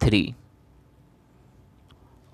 3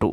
2।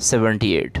78।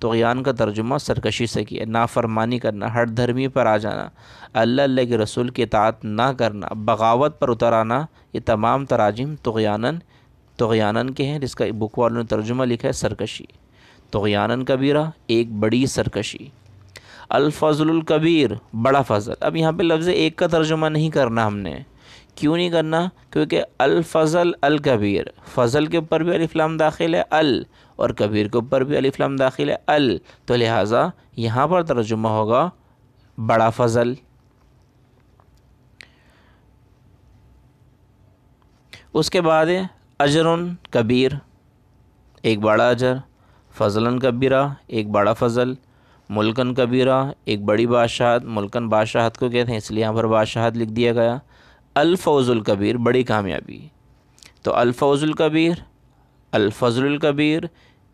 طغیان کا ترجمہ سرکشی سے کیا، نافرمانی کرنا، ہٹ دھرمی پر آ جانا، اللہ کے رسول کی اطاعت نہ کرنا، بغاوت پر اتر آنا، یہ تمام تراجم طغیانن کے ہیں، جس کا بک والوں نے ترجمہ لکھا ہے سرکشی۔ طغیانن کبیرہ، ایک بڑی سرکشی۔ الفضل الکبیر، بڑا فضل۔ اب یہاں پہ لفظ ایک کا ترجمہ نہیں کرنا ہم نے، کیوں نہیں کرنا؟ کیونکہ الفضل الکبیر، فضل کے اوپر بھی الف لام داخل ہے اور کبیر کے اوپر بھی الف لام داخل ہے تو لہٰذا یہاں پر ترجمہ ہوگا بڑا فضل۔ اس کے بعد ہے اجرن کبیر، ایک بڑا اجر، فضلاً کبیرہ، ایک بڑا فضل، ملکن کبیرہ، ایک بڑی بادشاہت، ملکن بادشاہت کو کہتے ہیں اس لیے یہاں پر بادشاہت لکھ دیا گیا۔ الفوز الکبیر، بڑی کامیابی۔ تو الفوز الکبیر، الفضل الکبیر،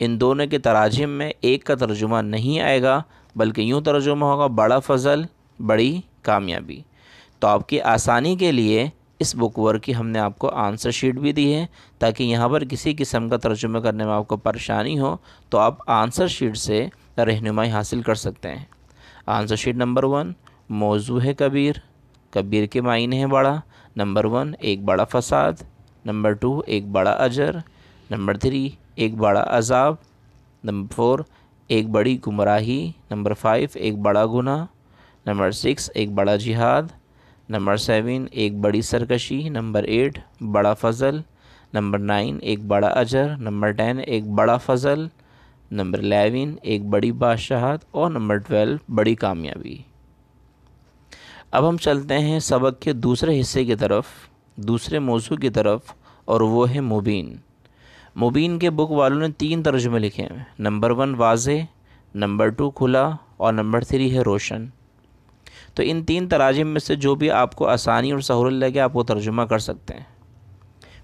ان دونوں کے تراجم میں ایک کا ترجمہ نہیں آئے گا، بلکہ یوں ترجمہ ہوگا بڑا فضل، بڑی کامیابی۔ تو آپ کی آسانی کے لیے اس بک ورک کی ہم نے آپ کو آنسر شیٹ بھی دی ہے، تاکہ یہاں پر کسی قسم کا ترجمہ کرنے میں آپ کو پریشانی ہو تو آپ آنسر شیٹ سے رہنمائی حاصل کر سکتے ہیں۔ آنسر شیٹ نمبر 1، موضوع ہے کبیر، کبیر کے معنی ہیں بڑا۔ نمبر 1، ایک بڑا فساد۔ نمبر 2، ایک بڑا اجر۔ نمبر 3، ایک بڑا عذاب۔ نمبر 4، ایک بڑی گمراہی۔ نمبر 5، ایک بڑا گناہ۔ نمبر 6، ایک بڑا جہاد۔ نمبر 7، ایک بڑی سرکشی۔ نمبر 8، بڑا فضل۔ نمبر 9، ایک بڑا اجر۔ نمبر 10، ایک بڑا فضل۔ نمبر 11، ایک بڑی بادشاہت۔ اور نمبر 12، بڑی کامیابی۔ اب ہم چلتے ہیں سبق کے دوسرے حصے کی طرف، دوسرے موضوع کی طرف، اور وہ ہے مبین۔ مبین کے بک والوں نے 3 ترجمے لکھے ہیں۔ نمبر 1 واضح، نمبر 2 کھلا، اور نمبر 3 ہے روشن۔ تو ان 3 تراجم میں سے جو بھی آپ کو آسانی اور سہولت لگے آپ وہ ترجمہ کر سکتے ہیں۔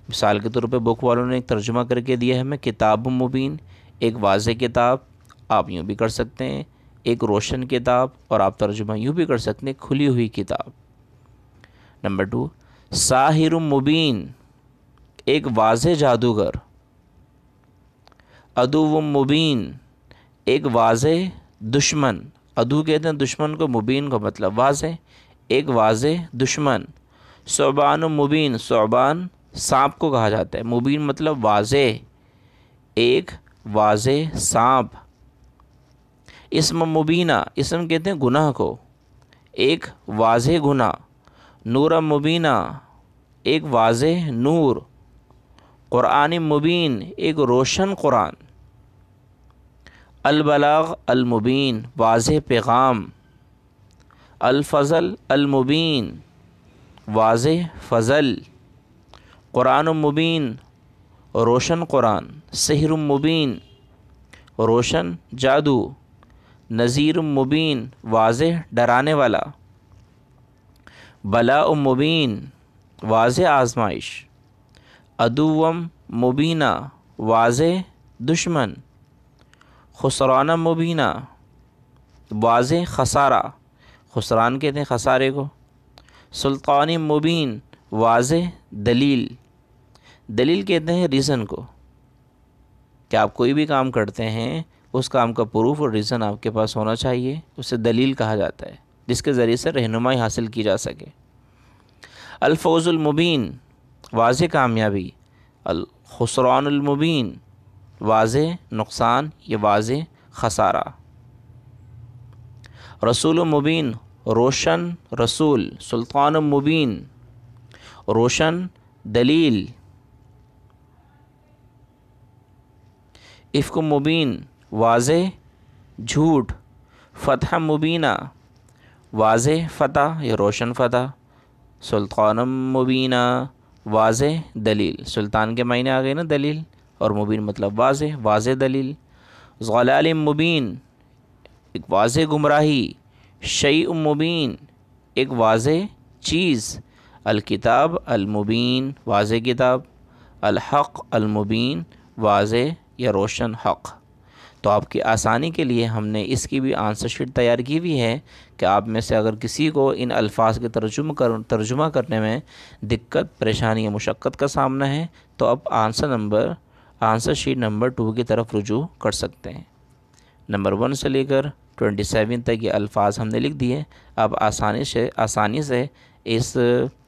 مثال کے طور پہ بک والوں نے ایک ترجمہ کر کے دیا ہے ہمیں کتاب مبین، ایک واضح کتاب، آپ یوں بھی کر سکتے ہیں، ایک روشن کتاب، اور آپ ترجمہ یوں بھی کر سکتے ہیں کھلی ہوئی کتاب۔ نمبر 2 ساحر مبین، ایک واضح جادوگر۔ عدو مبین، ایک واضح دشمن۔ عدو کہتے ہیں دشمن کو، مبین کو مطلب واضح، ایک واضح دشمن۔ ثعبان مبین، ثعبان سانپ کو کہا جاتا ہے، مبین مطلب واضح، ایک واضح سانپ۔ اسم مبینہ، اسم کہتے ہیں گناہ کو، ایک واضح گناہ۔ نور مبینہ، ایک واضح نور۔ قرآن مبین، ایک روشن قرآن۔ البلاغ المبین، واضح پیغام۔ الفضل المبین، واضح فضل۔ قرآن مبین، روشن قرآن۔ سحر مبین، روشن جادو۔ نذیر مبین، واضح ڈرانے والا۔ بلاء مبین، واضح آزمائش۔ عدو مبینہ، واضح دشمن۔ خسران مبینہ، واضح خسارہ، خسران کہتے ہیں خسارے کو۔ سلطان مبین، واضح دلیل، دلیل کہتے ہیں ریزن کو، کہ آپ کوئی بھی کام کرتے ہیں اس کام کا پروف اور ریزن آپ کے پاس ہونا چاہیے، اسے دلیل کہا جاتا ہے، جس کے ذریعے سے رہنمائی حاصل کی جا سکے۔ الفوز المبین، واضح کامیابی۔ الخسران المبین، واضح نقصان یا واضح خسارہ۔ رسول مبین، روشن رسول۔ سلطان مبین، روشن دلیل۔ افک مبین، واضح جھوٹ۔ فتح مبینہ، واضح فتح یا روشن فتح۔ سلطان مبینہ، واضح دلیل، سلطان کے معنی آ گئے نا دلیل، اور مبین مطلب واضح، واضح دلیل۔ ضلال مبین، ایک واضح گمراہی۔ شیء مبین، ایک واضح چیز۔ الکتاب المبین، واضح کتاب۔ الحق المبین، واضح یا روشن حق۔ تو آپ کی آسانی کے لیے ہم نے اس کی بھی آنسر شیٹ تیار کی ہوئی ہے کہ آپ میں سے اگر کسی کو ان الفاظ کے ترجمہ کرنے میں دقت، پریشانی یا مشقت کا سامنا ہے تو آپ آنسر شیٹ نمبر 2 کی طرف رجوع کر سکتے ہیں۔ نمبر 1 سے لے کر 27 تک یہ الفاظ ہم نے لکھ دیے. اب آسانی سے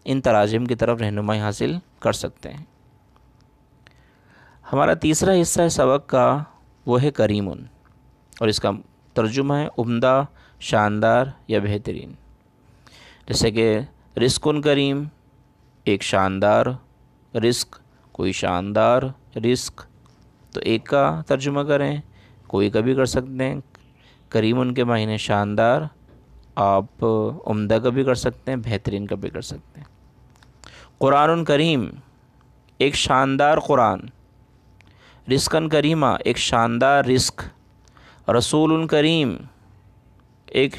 ان تراجم کی طرف رہنمائی حاصل کر سکتے ہیں. ہمارا تیسرا حصہ ہے سبق کا، وہ ہے کریم، اور اس کا ترجمہ ہے عمدہ، شاندار یا بہترین. جیسے کہ رزق کریم، ایک شاندار رزق، کوئی شاندار رزق، تو ایک کا ترجمہ کریں، کوئی کا بھی کر سکتے ہیں. کریم کے معنی شاندار، آپ عمدہ کا بھی کر سکتے ہیں، بہترین کا بھی کر سکتے ہیں. قرآن کریم، ایک شاندار قرآن. رزق کریمہ، ایک شاندار رزق. رسول کریم، ایک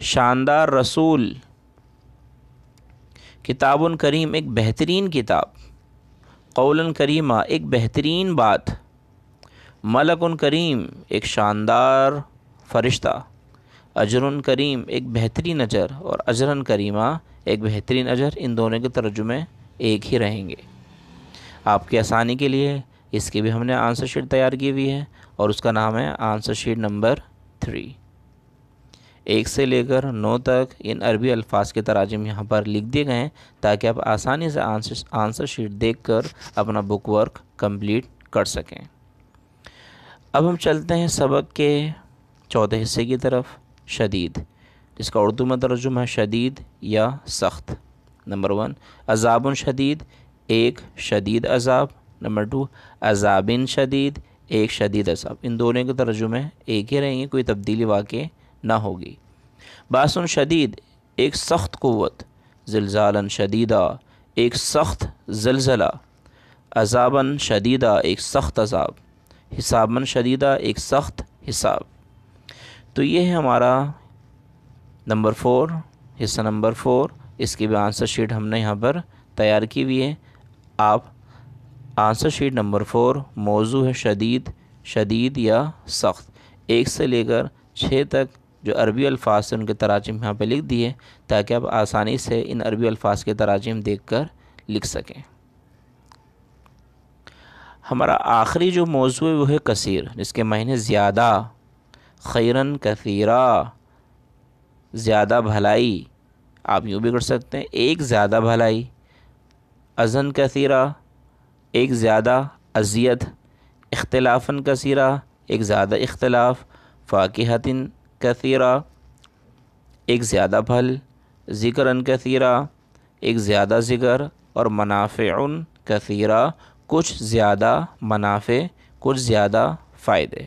شاندار رسول. کتاب کریم، ایک بہترین کتاب. قول کریمہ، ایک بہترین بات. ملک کریم، ایک شاندار فرشتہ. اجر کریم، ایک بہترین اجر، اور اجرن کریمہ، ایک بہترین اجر. ان دونوں کے ترجمے ایک ہی رہیں گے. آپ کی آسانی کے لیے اس کی بھی ہم نے آنسر شیٹ تیار کی ہوئی ہے، اور اس کا نام ہے آنسر شیٹ نمبر 3. 1 سے لے کر 9 تک ان عربی الفاظ کے تراجم یہاں پر لکھ دیے گئے ہیں، تاکہ آپ آسانی سے آنسر شیٹ دیکھ کر اپنا بک ورک کمپلیٹ کر سکیں. اب ہم چلتے ہیں سبق کے چوتھے حصے کی طرف، شدید، جس کا اردو میں ترجمہ ہے شدید یا سخت. نمبر 1 عذاب شدید، ایک شدید عذاب. نمبر 2 عذاب شدید، ایک شدید عذاب. ان دونوں کے ترجمے ایک ہی رہیں گے، کوئی تبدیلی واقع نہ ہوگی. باس شدید، ایک سخت قوت. زلزالا شدیدہ، ایک سخت زلزلہ. عذابا شدیدہ، ایک سخت عذاب. حسابا شدیدہ، ایک سخت حساب. تو یہ ہے ہمارا نمبر 4، حصہ نمبر 4. اس کی بھی آنسر شیٹ ہم نے یہاں پر تیار کی ہوئی ہے. آپ آنسر شیٹ نمبر 4، موضوع ہے شدید یا سخت. 1 سے لے کر 6 تک جو عربی الفاظ ہیں ان کے تراجم یہاں پہ لکھ دیے، تاکہ آپ آسانی سے ان عربی الفاظ کے تراجم دیکھ کر لکھ سکیں. ہمارا آخری جو موضوع ہے وہ ہے کثیر، جس کے معنی زیادہ. خیرن کثیرہ، زیادہ بھلائی. آپ یوں بھی کر سکتے ہیں، ایک زیادہ بھلائی. اذن کثیرہ، ایک زیادہ اذیت. اختلافاً کثیرہ، ایک زیادہ اختلاف. فاکہۃ کثیرہ، ایک زیادہ پھل. ذکراً کثیرہ، ایک زیادہ ذکر. اور منافع کثیرہ، کچھ زیادہ منافع، کچھ زیادہ فائدے.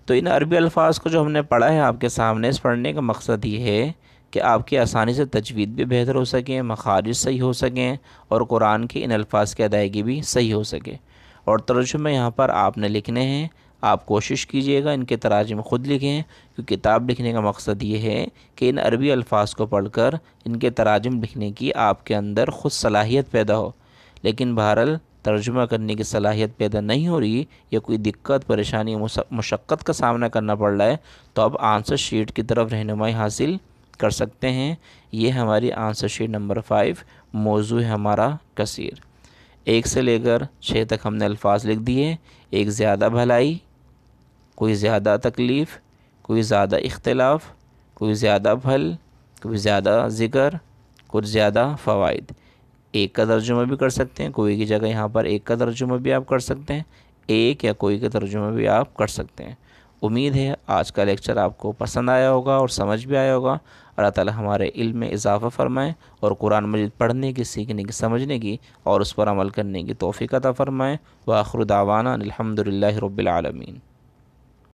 تو ان عربی الفاظ کو جو ہم نے پڑھا ہے آپ کے سامنے، اس پڑھنے کا مقصد یہ ہے کہ آپ کی آسانی سے تجوید بھی بہتر ہو سکیں، مخارج صحیح ہو سکیں، اور قرآن کی ان الفاظ کی ادائیگی بھی صحیح ہو سکے. اور ترجمے یہاں پر آپ نے لکھنے ہیں. آپ کوشش کیجئے گا ان کے تراجم خود لکھیں، کیونکہ کتاب لکھنے کا مقصد یہ ہے کہ ان عربی الفاظ کو پڑھ کر ان کے تراجم لکھنے کی آپ کے اندر خود صلاحیت پیدا ہو. لیکن بہرحال ترجمہ کرنے کی صلاحیت پیدا نہیں ہو رہی، یا کوئی دقت، پریشانی، مشقت کا سامنا کرنا پڑ رہا ہے، تو اب آنسر شیٹ کی طرف رہنمائی حاصل کر سکتے ہیں. یہ ہماری آنسر شیٹ نمبر 5، موضوع ہے ہمارا کثیر. 1 سے لے کر 6 تک ہم نے الفاظ لکھ دیے. ایک زیادہ بھلائی، کوئی زیادہ تکلیف، کوئی زیادہ اختلاف، کوئی زیادہ پھل، کوئی زیادہ ذکر، کچھ زیادہ فوائد. ایک کا ترجمہ بھی کر سکتے ہیں، کوئی کی جگہ یہاں پر ایک کا ترجمہ بھی آپ کر سکتے ہیں، ایک یا کوئی کا ترجمہ بھی آپ کر سکتے ہیں. امید ہے آج کا لیکچر آپ کو پسند آیا ہوگا اور سمجھ بھی آیا ہوگا. اللہ تعالی ہمارے علم میں اضافہ فرمائے، اور قرآن مجید پڑھنے کی، سیکھنے کی، سمجھنے کی اور اس پر عمل کرنے کی توفیق عطا فرمائے. وآخر دعوانا الحمد للہ رب العالمین.